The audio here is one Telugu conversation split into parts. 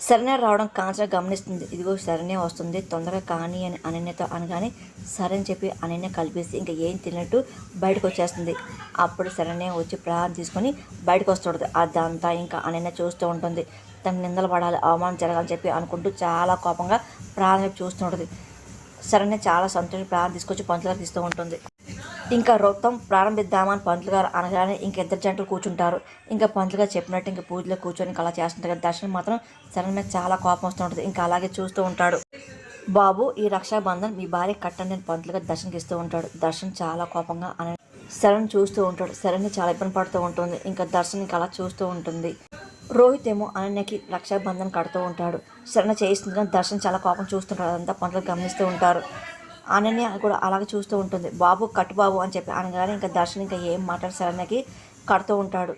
శరణ్య రావడం కాంచన గమనిస్తుంది. ఇదిగో శరణ్య వస్తుంది, తొందరగా కానీ అని అనన్యతో అనగానే సరే అని చెప్పి అనన్య కలిపేసి ఇంకా ఏం తిన్నట్టు బయటకు వచ్చేస్తుంది. అప్పుడు శరణ్య వచ్చి ప్రాణం తీసుకొని బయటకు వస్తుంటుంది. అదంతా ఇంకా అనన్య చూస్తూ ఉంటుంది. తన నిందలు పడాలి, అవమానం జరగాలని చెప్పి అనుకుంటూ చాలా కోపంగా ప్రాణం చూస్తూ ఉంటుంది. శరణ్య చాలా సంతోషం ప్రాణం తీసుకొచ్చి పంతులుగా తీస్తూ ఉంటుంది. ఇంకా రొత్తం ప్రారంభిద్దామని పంతులు గారు అనగానే ఇంక ఇద్దరు జంటలు కూర్చుంటారు. ఇంకా పంతులు గారు చెప్పినట్టు ఇంకా పూజలో కూర్చొని ఇంకా అలా చేస్తుంటారు. దర్శనం మాత్రం శరణ్ మీద చాలా కోపం వస్తూ ఉంటుంది. ఇంకా అలాగే చూస్తూ ఉంటాడు. బాబు, ఈ రక్షాబంధన్ మీ భార్య కట్టండి నేను పంతులు గారు దర్శనకి ఇస్తూ ఉంటాడు. దర్శనం చాలా కోపంగా అని శరణ్ చూస్తూ ఉంటాడు. శరణ్ చాలా ఇబ్బంది పడుతూ ఉంటుంది. ఇంకా దర్శనం ఇంకా అలా చూస్తూ ఉంటుంది. రోహిత్ ఏమో అనన్యకి రక్షాబంధన్ కడుతూ ఉంటాడు. శరణ్ చేయిస్తుంది కానీ దర్శనం చాలా కోపం చూస్తుంటాడు. అదంతా పంతులు గమనిస్తూ ఉంటారు. అనన్య కూడా అలాగే చూస్తూ ఉంటుంది. బాబు కట్టు బాబు అని చెప్పి అనగానే ఇంకా దర్శన్ ఇంకా ఏం మాట్లాడి శరణ్యకి కడుతూ ఉంటాడు.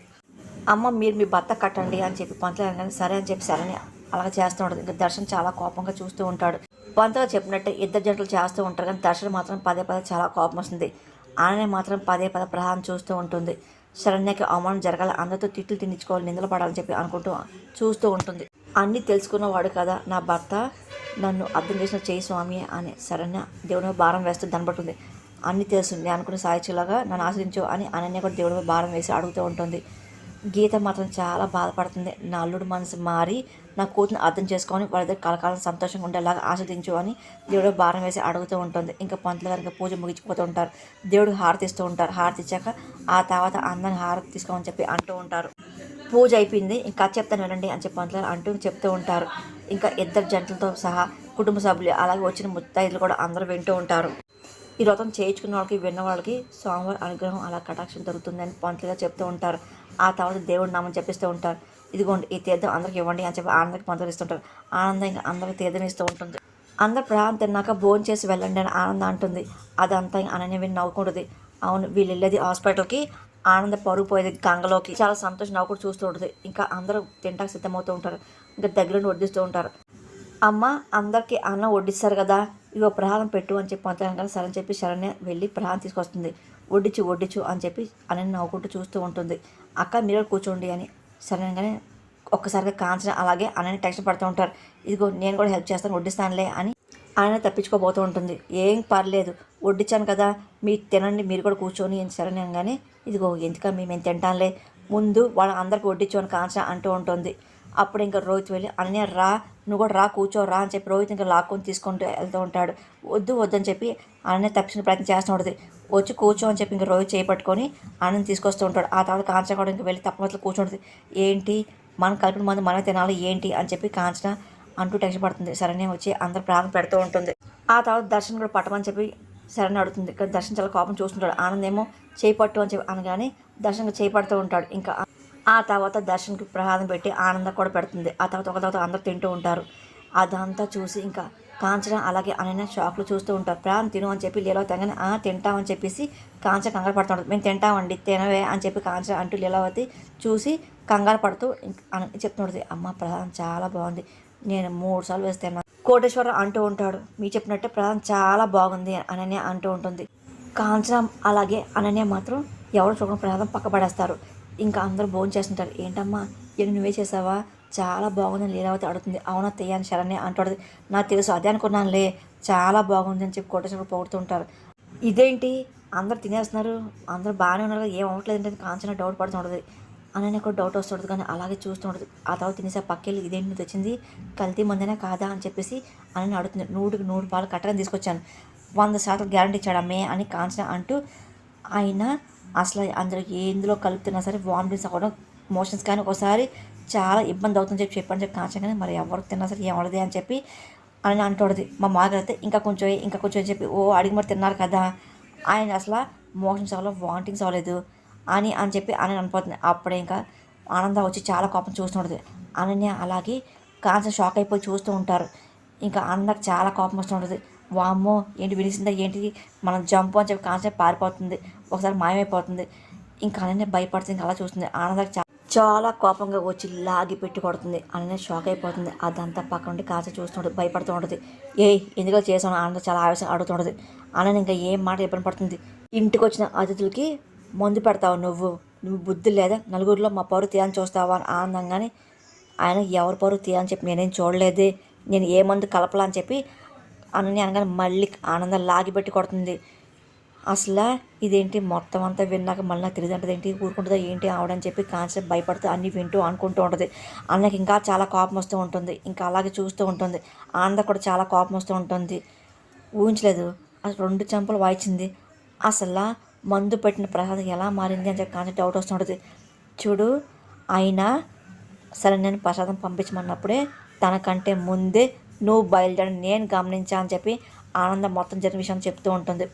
అమ్మ మీరు మీ భర్త కట్టండి అని చెప్పి పంతులు అనగానే సరే అని చెప్పి శరణ్య అలాగే చేస్తూ ఉంటుంది. ఇంకా దర్శన్ చాలా కోపంగా చూస్తూ ఉంటాడు. పంతులు చెప్పినట్టు ఇద్దరు జంటలు చేస్తూ ఉంటారు కానీ దర్శన్ మాత్రం పదే పదే చాలా కోపం వస్తుంది. అనన్య మాత్రం పదే పదే ప్రహారం చూస్తూ ఉంటుంది. శరణ్యకి అవమానం జరగాలి, అందరితో తిట్లు తినించుకోవాలి, నిందలు పడాలని చెప్పి అనుకుంటూ చూస్తూ ఉంటుంది. అన్నీ తెలుసుకున్నవాడు కదా నా భర్త, నన్ను అర్థం చేసిన చేయి స్వామి అని శరణ్య దేవుడి మీద భారం వేస్తూ దనబడుతుంది. అన్నీ తెలుసు, నేను అనుకున్న సాయిచులాగా నన్ను ఆశ్రయించు అని అనన్య కూడా దేవుడి మీద భారం వేసి అడుగుతూ ఉంటుంది. గీత మాత్రం చాలా బాధపడుతుంది. నా అల్లుడు మనసు మారి నా కూతురుని అర్థం చేసుకొని వాళ్ళిద్దరు కలకాలం సంతోషంగా ఉండేలాగా ఆస్వాదించు అని దేవుడు భారం వేసి అడుగుతూ ఉంటుంది. ఇంకా పంతులు గారికి పూజ ముగించిపోతూ ఉంటారు. దేవుడికి హారతి ఇస్తూ ఉంటారు. హారతి ఇచ్చాక ఆ తర్వాత అందరిని హారతి తీసుకోమని చెప్పి అంటూ ఉంటారు. పూజ అయిపోయింది, ఇంకా చెప్తాను వినండి అని చెప్పి పంతులు అంటూ చెప్తూ ఉంటారు. ఇంకా ఇద్దరు జంటలతో సహా కుటుంబ సభ్యులు అలాగే వచ్చిన ముత్తైదులు కూడా అందరూ వింటూ ఉంటారు. ఈ వ్రతం చేయించుకున్న వాళ్ళకి విన్న వాళ్ళకి స్వామివారి అనుగ్రహం అలా కటాక్షం దొరుకుతుందని పంతులుగా చెప్తూ ఉంటారు. ఆ తర్వాత దేవుడి నామని చెప్పిస్తూ ఉంటారు. ఇదిగోండి ఈ తీర్థం అందరికి ఇవ్వండి అని చెప్పి ఆనందకి పంతులు ఇస్తుంటారు. ఆనందంగా అందరికి తీర్థం ఇస్తూ ఉంటుంది. అందరు ప్రయాణం తిన్నాక భోజనం చేసి వెళ్ళండి అని ఆనందం అంటుంది. అదంతా అనన్య విని నవ్వుకుంటుంది. అవును, వీళ్ళు వెళ్ళేది హాస్పిటల్కి, ఆనంద పరుగు పోయేది గంగలోకి. చాలా సంతోషం నవ్వుకుంటూ చూస్తూ ఉంటుంది. ఇంకా అందరూ తింటాక సిద్ధమవుతూ ఉంటారు. ఇంకా దగ్గరుండి వడ్డిస్తూ ఉంటారు. అమ్మ అందరికీ అన్నం వడ్డిస్తారు కదా, ఇగో ప్రహారం పెట్టు అని చెప్పి పంతులు సరే అని చెప్పి శరణ్య వెళ్ళి ప్రహారం తీసుకొస్తుంది. వడ్డించు అని చెప్పి అనన్య నవ్వుకుంటూ చూస్తూ ఉంటుంది. అక్క మీరు కూర్చోండి అని శరణ్యగానే ఒక్కసారిగా కాంచన అలాగే అనన్య టెన్షన్ పడుతూ ఉంటారు. ఇదిగో నేను కూడా హెల్ప్ చేస్తాను, వడ్డిస్తానులే అని ఆయన తప్పించుకోబోతూ ఉంటుంది. ఏం పర్లేదు, వడ్డించాను కదా మీరు తినండి, మీరు కూడా కూర్చొని శరణ్యంగానే ఇదిగో ఎందుక మేము తింటానులే, ముందు వాళ్ళ అందరికి వడ్డించు అని కాంచన అంటూ ఉంటుంది. అప్పుడు ఇంకా రోహిత్ వెళ్ళి అనన్య రా, నువ్వు కూడా రా కూర్చోరా అని చెప్పి రోహిత్ ఇంకా లాక్కొని తీసుకుంటూ వెళ్తూ ఉంటాడు. వద్దని చెప్పి అనన్య తప్పించిన ప్రయత్నం చేస్తూ ఉంటుంది. వచ్చి కూర్చో అని చెప్పి ఇంకా రోహిత్ చేపట్టుకొని ఆనంద్ తీసుకొస్తూ ఉంటాడు. ఆ తర్వాత కాంచన కూడా ఇంకా వెళ్ళి తప్పమట్లు కూర్చుంటుంది. ఏంటి మనం కలిపిన మంది మనమే తినాలి ఏంటి అని చెప్పి కాంచన అంటూ టెన్షన్ పడుతుంది. శరణ్య వచ్చి అందరు ప్రాణం పెడుతూ ఉంటుంది. ఆ తర్వాత దర్శన్ కూడా పట్టమని చెప్పి శరణ్య అడుగుతుంది. కానీ దర్శన్ చాలా కోపం చూస్తుంటాడు. ఆనంద్ ఏమో చేపట్టు అని చెప్పి అనగానే దర్శన్ చేపడుతూ ఉంటాడు. ఇంకా ఆ తర్వాత దర్శన్కి ప్రసాదం పెట్టి ఆనందం కూడా పెడుతుంది. ఆ తర్వాత ఒక తర్వాత అందరూ తింటూ ఉంటారు. అదంతా చూసి ఇంకా కాంచన అలాగే అనన్య షాక్లు చూస్తూ ఉంటారు. ప్రాణం తిను అని చెప్పి లీలావతి తెగని తింటామని చెప్పేసి కాంచన కంగారు పడుతూ ఉంటుంది. మేము తింటామండి తినవే అని చెప్పి కాంచన అంటూ లీలావతి చూసి కంగారు పడుతూ చెప్తుంటుంది. అమ్మ ప్రసాదం చాలా బాగుంది, నేను 3 సార్లు వేస్తాను. కోటేశ్వరరావు అంటూ ఉంటాడు. మీ చెప్పినట్టే ప్రసాదం చాలా బాగుంది అనన్య అంటూ ఉంటుంది. కాంచన అలాగే అనన్య మాత్రం ఎవరు చూడడం ప్రసాదం పక్క పడేస్తారు. ఇంకా అందరూ భోజనం చేస్తుంటారు. ఏంటమ్మా ఇక నువ్వే చేసావా, చాలా బాగుందని లీలావతి అడుగుతుంది. అవునా తెయ్యాని శరణ్య అంటాడు. నాకు తెలుసు అదే అనుకున్నానులే, చాలా బాగుంది అని చెప్పి కోటేశ్వర పొగుడుతుంటారు. ఇదేంటి అందరు తినేస్తున్నారు, అందరూ బాగానే ఉన్నారు, ఏం అవ్వట్లేదు అంటే కాంచన డౌట్ పడుతుంటుంది. అనన్య కూడా డౌట్ వస్తుంటుంది. కానీ అలాగే చూస్తూ ఉంటుంది. ఆ తర్వాత తినేసే పక్కెళ్ళి ఇదేంటి నువ్వు తెచ్చింది, కల్తీ మందేనా కాదా అని చెప్పేసి అనన్య అడుగుతుంది. 100కి 100 పాలు కట్టగా తీసుకొచ్చాను, 100% గ్యారంటీ ఇచ్చాడు అమ్మే అని కాంచన అంటూ ఆయన అసలు అందులో ఎందులో కలుపుతున్నా సరే వామిటింగ్స్ అవ్వడం, మోషన్స్ కానీ ఒకసారి చాలా ఇబ్బంది అవుతుందని చెప్పని చెప్పి కాంచన కానీ మరి ఎవరు తిన్నా సరే ఏమవడదు అని చెప్పి అని అంటుంది. మా మాగైతే ఇంకా కొంచెం అని చెప్పి అడిగి మరి తిన్నారు కదా, ఆయన అసలు మోషన్స్ అవ్వలేదు, వామిటింగ్స్ అవ్వలేదు అని చెప్పి అని అనిపోతుంది. అప్పుడే ఇంకా ఆనంద వచ్చి చాలా కోపం చూస్తూ ఉంటుంది. అనన్య అలాగే కాంచన షాక్ అయిపోయి చూస్తూ ఉంటారు. ఇంకా ఆనందకు చాలా కోపం వస్తూ ఉంటుంది. వామ్మో ఏంటి వినిసిందా ఏంటి, మనం జంపు అని చెప్పి కాంచన పారిపోతుంది, ఒకసారి మాయమైపోతుంది. ఇంకా అనన్య భయపడుతుంది. ఇంకా అలా చూస్తుంది. ఆనందకు చాలా కోపంగా వచ్చి లాగి పెట్టి కొడుతుంది. అనన్య షాక్ అయిపోతుంది. అదంతా పక్క నుండి కాంచన చూస్తుంటుంది, భయపడుతూ ఉంటుంది. ఎందుకో చేసాను ఆనంద చాలా ఆవేశం అడుగుతుంటుంది. అనన్య ఇంకా ఏం మాట ఇబ్బంది పడుతుంది. ఇంటికి వచ్చిన అతిథులకి మందు పెడతావు నువ్వు బుద్ధి లేదా, నలుగురిలో మా పౌరు తీయాలని చూస్తావా అని ఆనందంగానే ఆయన ఎవరి పరువు తీయాలని చెప్పి నేనేం చూడలేదే, నేను ఏ మందు కలపలా అని చెప్పి అనన్య అనగానే మళ్ళీ ఆనందం లాగిపెట్టి కొడుతుంది. అసలు ఇదేంటి మొత్తం అంతా విన్నాక మళ్ళీ నాకు తెలియదు ఏంటి, ఊరుకుంటుందా ఏంటి ఆవిడని చెప్పి కాన్సెప్ట్ భయపడుతూ అన్నీ వింటూ అనుకుంటూ ఉంటుంది. అన్నకి ఇంకా చాలా కోపం వస్తూ ఉంటుంది. ఇంకా అలాగే చూస్తూ ఉంటుంది. ఆనంద కూడా చాలా కోపం వస్తూ ఉంటుంది. ఊహించలేదు అసలు 2 చెంపలు వాయించింది. అసలు మందు పెట్టిన ప్రసాదం ఎలా మారింది అని చెప్పి కాన్సెప్ట్ డౌట్ వస్తుంటుంది. చూడు అయినా సరే నేను ప్రసాదం పంపించమన్నప్పుడే తనకంటే ముందే నువ్వు బయలుదేరి నేను గమనించా అని చెప్పి ఆనందం మొత్తం జరిగిన విషయం చెప్తూ ఉంటుంది.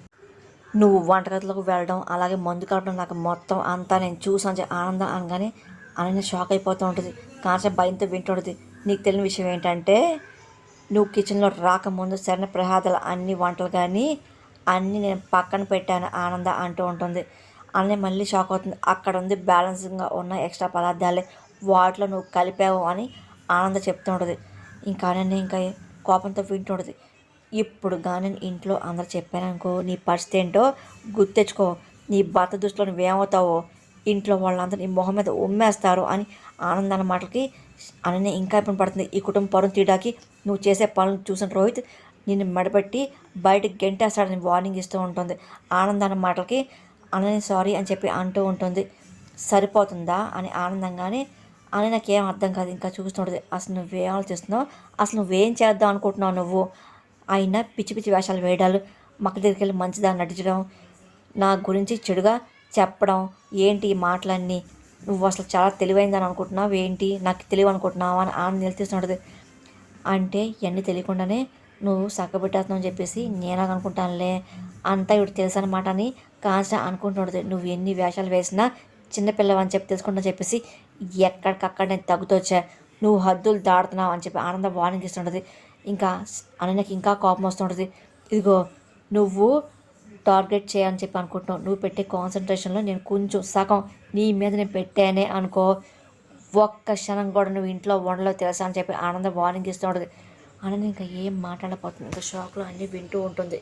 నువ్వు వంటగదిలోకి వెళ్ళడం అలాగే మందు కలపడం నాకు మొత్తం అంతా నేను చూసాను చెప్పి ఆనందం అనగానే అనన్య షాక్ అయిపోతూ ఉంటుంది. కాసేపు భయంతో వింటుంటుంది. నీకు తెలియని విషయం ఏంటంటే నువ్వు కిచెన్లో రాకముందు సరైన ప్రసాదాలు అన్ని వంటలు కానీ అన్నీ నేను పక్కన పెట్టాను ఆనంద అంటూ ఉంటుంది. అన్నీ మళ్ళీ షాక్ అవుతుంది. అక్కడ ఉంది బ్యాలెన్సింగ్గా ఉన్న ఎక్స్ట్రా పదార్థాలే, వాటిలో నువ్వు కలిపావు అని ఆనంద చెప్తూ ఉంటుంది. ఇంకా అనన్య ఇంకా కోపంతో వింటూ ఉంటుంది. ఇప్పుడు కానీ ఇంట్లో అందరు చెప్పారనుకో నీ పరిస్థితి ఏంటో గుర్తెచ్చుకో, నీ భర్త దృష్టిలో నువ్వేమవుతావో, ఇంట్లో వాళ్ళందరూ నీ మొహం మీద ఉమ్మేస్తారు అని ఆనందాన్ని మాటలకి అనన్య ఇంకా ఇప్పుడు పడుతుంది. ఈ కుటుంబం పరువు తీయడానికి నువ్వు చేసే పనులు చూసిన రోహిత్ నిన్ను మెడపెట్టి బయటకు గెంటేస్తాడని వార్నింగ్ ఇస్తూ ఉంటుంది. ఆనందాన్ని మాటలకి అనన్య సారీ అని చెప్పి అంటూ ఉంటుంది. సరిపోతుందా అని ఆనందంగానే అని నాకేం అర్థం కాదు. ఇంకా చూస్తుంటుంది. అసలు నువ్వేం ఆలోచిస్తున్నావు, అసలు నువ్వేం చేద్దాం అనుకుంటున్నావు, నువ్వు అయినా పిచ్చి పిచ్చి వేషాలు వేయడాలు, మక్క దగ్గరికి వెళ్ళి మంచిదాన్ని నటించడం, నా గురించి చెడుగా చెప్పడం, ఏంటి ఈ మాటలన్నీ, నువ్వు అసలు చాలా తెలివైందని అనుకుంటున్నావు ఏంటి, నాకు తెలివి అనుకుంటున్నావు అని ఆనంద నిలదీస్తుంటుంది. అంటే ఇవన్నీ తెలియకుండానే నువ్వు సక్కబెట్టేస్తున్నావు అని చెప్పేసి నేనా అనుకుంటానులే, అంతా ఇవి తెలుసు అనమాట అని కాన్స్టెంట్ అనుకుంటుంటుంది. నువ్వు ఎన్ని వేషాలు వేసినా చిన్నపిల్లవని చెప్పి తెలుసుకుంటా చెప్పేసి ఎక్కడికక్కడ నేను తగ్గుతొచ్చా, నువ్వు హద్దులు దాడుతున్నావు అని చెప్పి ఆనంద వార్నింగ్ ఇస్తుంటుంది. ఇంకా అనన్యకి ఇంకా కోపం వస్తుంటుంది. ఇదిగో నువ్వు టార్గెట్ చేయాలని చెప్పి అనుకుంటున్నావు, నువ్వు పెట్టే కాన్సన్ట్రేషన్లో నేను కొంచెం సగం నీ మీద నేను పెట్టానే అనుకో, ఒక్క క్షణం కూడా నువ్వు ఇంట్లో ఉండలేవు తెలుసా అని చెప్పి ఆనంద వార్నింగ్ ఇస్తూ ఉంటుంది. అనన్య ఇంకా ఏం మాట్లాడకపోతుంది. ఇంకా షాక్లో అన్నీ వింటూ ఉంటుంది.